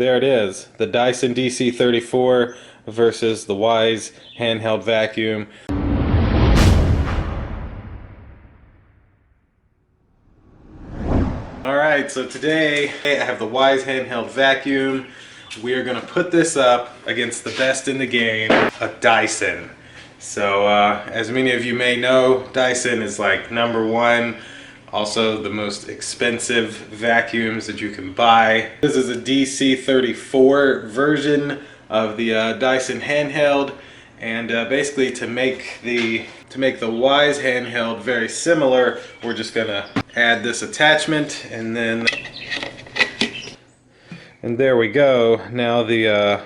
There it is, the Dyson DC34 versus the Wyze Handheld Vacuum. Alright, so today I have the Wyze Handheld Vacuum. We are going to put this up against the best in the game, a Dyson. So as many of you may know, Dyson is like #1. Also the most expensive vacuums that you can buy. This is a DC34 version of the Dyson handheld, and basically to make the Wyze handheld very similar, we're just gonna add this attachment, and there we go. Now the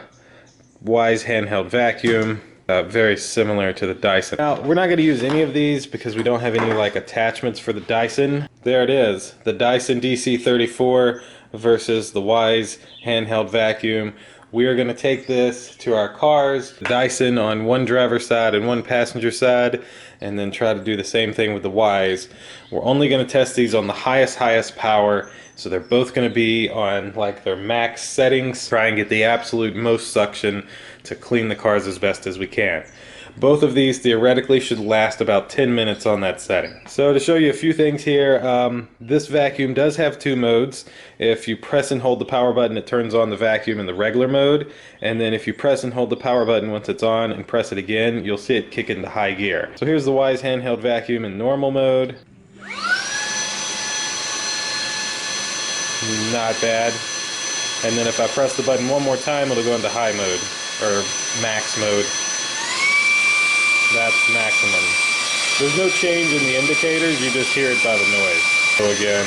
Wyze handheld vacuum. Very similar to the Dyson. Now, we're not going to use any of these because we don't have any like attachments for the Dyson. There it is, the Dyson DC34 versus the Wyze Handheld Vacuum. We are going to take this to our cars, the Dyson on one driver's side and one passenger side, and then try to do the same thing with the Wyze. We're only going to test these on the highest power, so they're both going to be on like their max settings. Try and get the absolute most suction to clean the cars as best as we can. Both of these theoretically should last about 10 minutes on that setting. So to show you a few things here, this vacuum does have 2 modes. If you press and hold the power button, it turns on the vacuum in the regular mode, and then if you press and hold the power button once it's on and press it again, you'll see it kick into high gear. So here's the Wyze Handheld Vacuum in normal mode. Not bad. And then if I press the button one more time, it'll go into high mode, or max mode. That's maximum. There's no change in the indicators, you just hear it by the noise. Go again,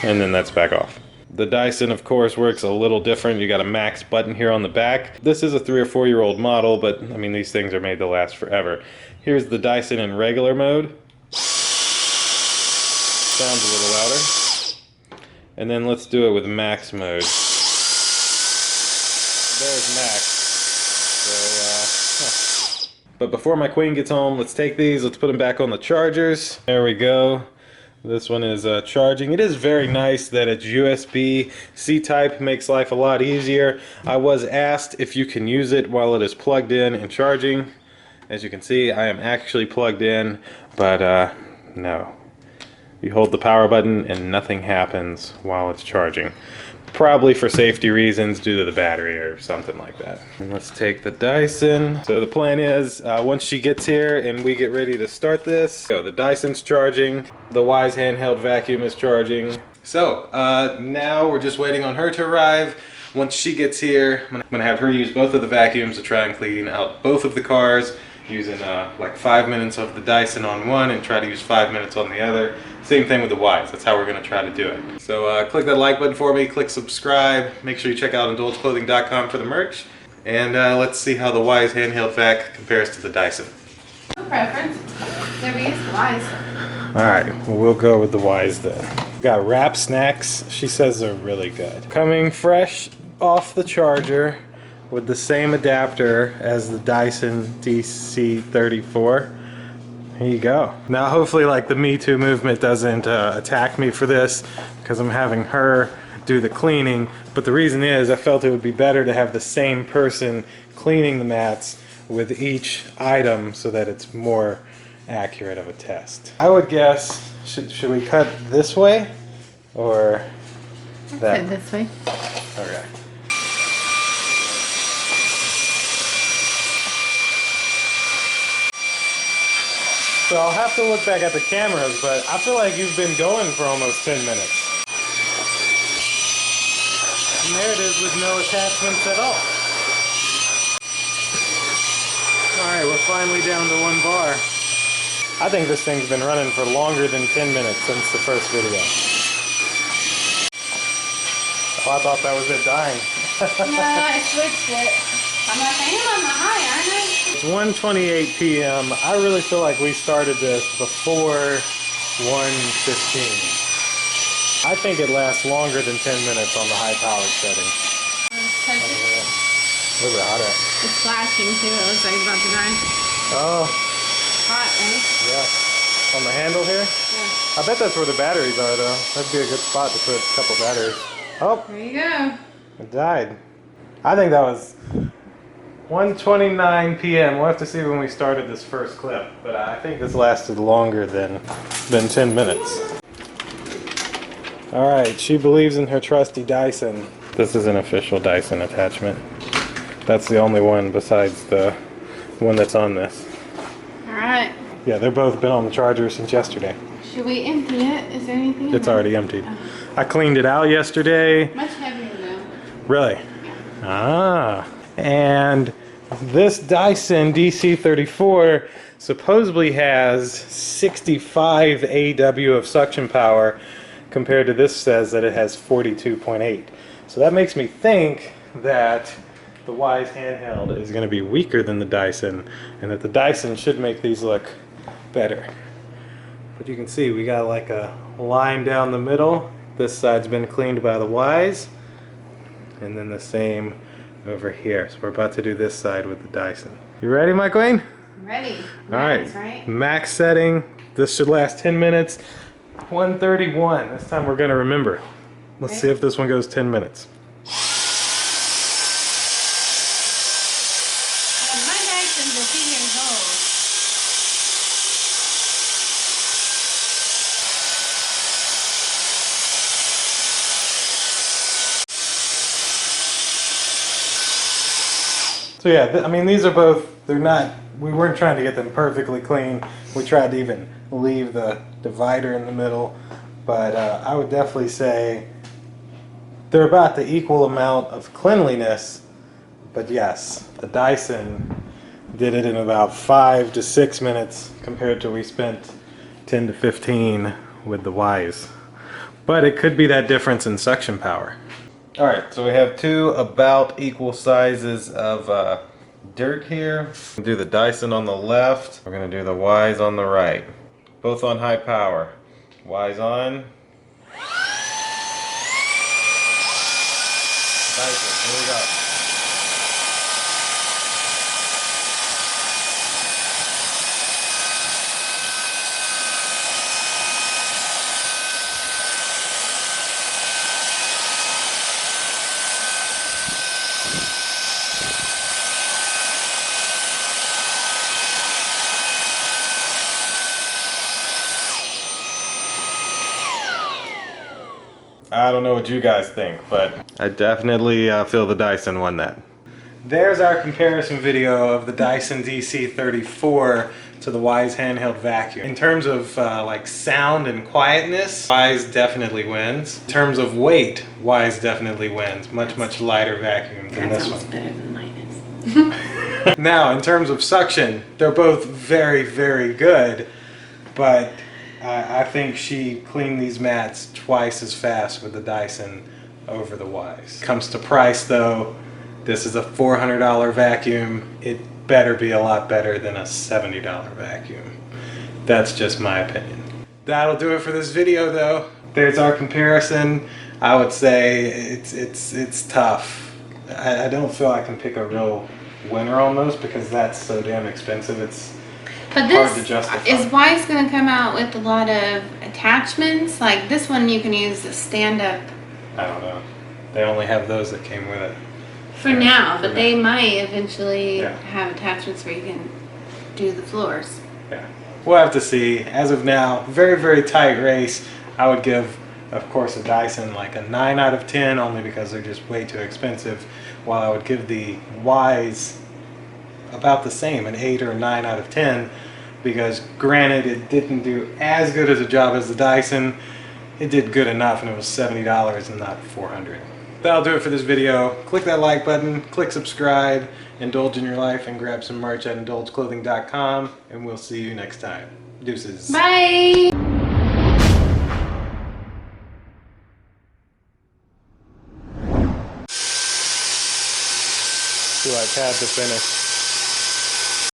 and then that's back off. The Dyson, of course, works a little different. You got a max button here on the back. This is a 3 or 4 year old model, but I mean, these things are made to last forever. Here's the Dyson in regular mode. Sounds a little louder. And then let's do it with max mode. There's max. But before my queen gets home, let's take these, let's put them back on the chargers. There we go. This one is charging. It is very nice that it's USB C-type, makes life a lot easier. I was asked if you can use it while it is plugged in and charging. As you can see, I am actually plugged in, but no. You hold the power button and nothing happens while it's charging. Probably for safety reasons due to the battery or something like that. And let's take the Dyson. So the plan is, once she gets here and we get ready to start this, so the Dyson's charging, the Wyze Handheld Vacuum is charging. So now we're just waiting on her to arrive. Once she gets here, I'm gonna have her use both of the vacuums to try and clean out both of the cars, using like 5 minutes of the Dyson on one and try to use 5 minutes on the other. Same thing with the Wyze. That's how we're going to try to do it. So click that like button for me, click subscribe, make sure you check out indulgeclothing.com for the merch, and let's see how the Wyze Handheld Vac compares to the Dyson. No preference. There we use the Wyze. Alright, well, we'll go with the Wyze then. Got wrap snacks. She says they're really good. Coming fresh off the charger with the same adapter as the Dyson DC34. Here you go. Now hopefully like the Me Too movement doesn't attack me for this, because I'm having her do the cleaning, but the reason is I felt it would be better to have the same person cleaning the mats with each item so that it's more accurate of a test. I would guess, should we cut this way or that? Cut this way. Okay. So I'll have to look back at the cameras, but I feel like you've been going for almost 10 minutes. And there it is with no attachments at all. Alright, we're finally down to 1 bar. I think this thing's been running for longer than 10 minutes since the first video. Oh, I thought that was it dying. No, I switched it. I'm like, I am on the high, aren't I? It's 1:28 p.m. I really feel like we started this before 1:15. I think it lasts longer than 10 minutes on the high powered setting. Touch it. Where's it hot at? It's flashing too. It looks like it's about to die. Oh, Hot, right? yeah. On the handle here? Yeah. I bet that's where the batteries are though. That'd be a good spot to put a couple batteries. Oh, There you go. It died. I think that was 1:29 p.m. We'll have to see when we started this first clip, but I think this lasted longer than 10 minutes. All right, she believes in her trusty Dyson. This is an official Dyson attachment. That's the only one besides the one that's on this. All right. Yeah, they've both been on the charger since yesterday. Should we empty it? Is there anything in It's there? already emptied. Oh. I cleaned it out yesterday. Much heavier though. Really? Ah. And this Dyson DC34 supposedly has 65 AW of suction power, compared to this says that it has 42.8. So that makes me think that the Wyze Handheld is going to be weaker than the Dyson, and that the Dyson should make these look better. But you can see we got like a line down the middle. This side's been cleaned by the Wyze, and then the same over here. So we're about to do this side with the Dyson. You ready, my queen? I'm ready. All right. Right? Max setting. This should last 10 minutes. 1:31. This time we're gonna remember. Let's see if this one goes 10 minutes. My Dyson's a few years old. So yeah, I mean, these are both, they're not, we weren't trying to get them perfectly clean. We tried to even leave the divider in the middle, but I would definitely say they're about the equal amount of cleanliness. But yes, the Dyson did it in about 5 to 6 minutes compared to we spent 10 to 15 with the Wyze. But it could be that difference in suction power. All right, so we have two about equal sizes of dirt here. We'll do the Dyson on the left. We're gonna do the Wyze on the right. Both on high power. Wyze on. Dyson, here we go. I don't know what you guys think, but I definitely feel the Dyson won that. There's our comparison video of the Dyson DC34 to the Wyze Handheld Vacuum. In terms of like sound and quietness, Wyze definitely wins. In terms of weight, Wyze definitely wins. Much lighter vacuum than this one. Better than lightness. Now, in terms of suction, they're both very good, but I think she cleaned these mats twice as fast with the Dyson over the Wyze. Comes to price though, this is a $400 vacuum. It better be a lot better than a $70 vacuum. That's just my opinion. That'll do it for this video though. There's our comparison. I would say it's tough. I don't feel I can pick a real winner on those because that's so damn expensive. It's But hard to this justify. is Wyze going to come out with a lot of attachments. Like this one, you can use the stand-up I don't know. They only have those that came with it. for now, for but now. they might eventually Yeah. have attachments where you can do the floors. Yeah. We'll have to see. As of now, very tight race. I would give, of course, a Dyson like a 9 out of 10 only because they're just way too expensive, while I would give the Wyze about the same, an 8 or a 9 out of 10, because granted it didn't do as good as a job as the Dyson. It did good enough, and it was $70 and not $400. That'll do it for this video. Click that like button, click subscribe, indulge in your life, and grab some merch at indulgeclothing.com, and we'll see you next time. Deuces. Bye! Feel like I had to finish.